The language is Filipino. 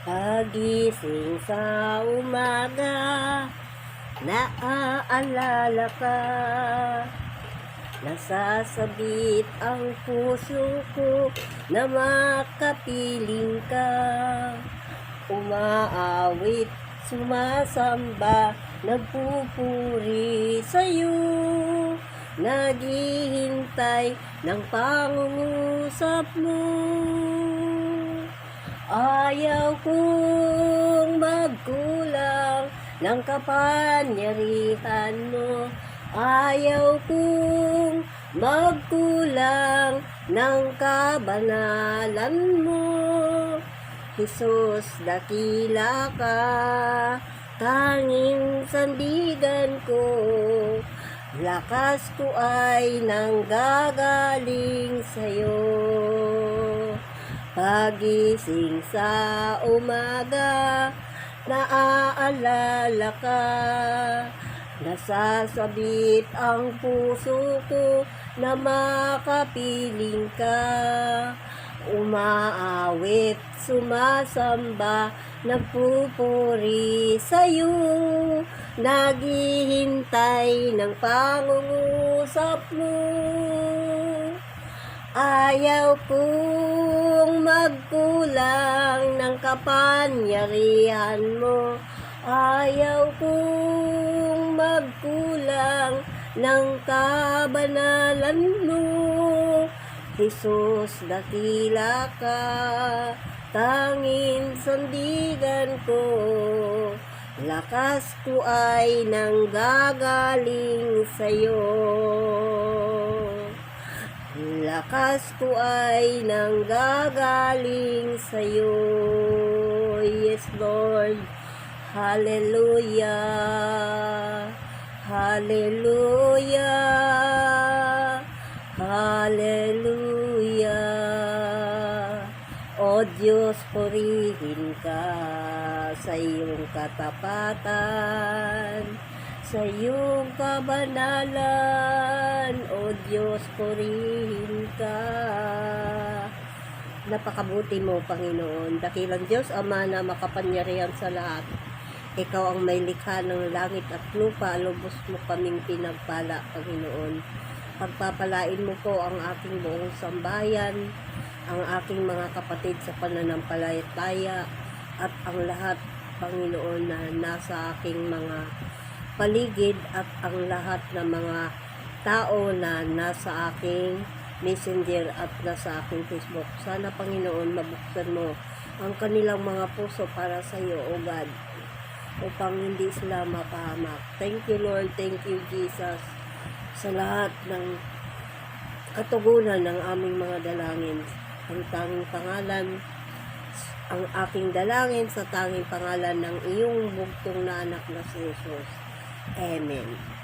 Pagising sa umaga, naaalala ka. Nasasabit ang puso ko na makapiling ka. Umaawit, sumasamba, nagpupuri sa'yo. Naghihintay ng pangungusap mo. Ayaw kong magkulang ng kapangyarihan mo. Ayaw kong magkulang ng kabanalan mo. Jesus, dakila ka, tanging sandigan ko. Lakas ko ay nanggagaling sa'yo. Pagising sa umaga, naaalala ka. Nasasabit ang puso ko na makapiling ka. Umaawit, sumasamba, nagpupuri sa'yo. Naghihintay ng pangungusap mo. Ayaw kong magkulang ng kapangyarihan mo. Ayaw kong magkulang ng kabanalan mo. Jesus, dakila ka, tanging sandigan ko. Lakas ko ay nanggagaling sa'yo. Lakas ko ay nanggagaling sa'yo. Yes, Lord. Hallelujah. Hallelujah. Hallelujah. O Diyos, purihin ka sa iyong katapatan, sa iyong kabanalan. O Diyos, purihin ka. Napakabuti mo, Panginoon. Dakilang Diyos, Ama na makapangyarihan sa lahat. Ikaw ang may likha ng langit at lupa. Lubos mo kaming pinagpala, Panginoon. Pagpapalain mo po ang aking buong sambayan, ang aking mga kapatid sa pananampalataya, at ang lahat, Panginoon, na nasa aking mga paligid, at ang lahat ng mga tao na nasa aking Messenger at nasa aking Facebook. Sana, Panginoon, mabuksan mo ang kanilang mga puso para sa iyo, O God, upang hindi sila mapahamak. Thank you, Lord. Thank you, Jesus, sa lahat ng katugunan ng aming mga dalangin. Ang tanging pangalan, ang aking dalangin sa tanging pangalan ng iyong bugtong na anak na si Jesus. Amen.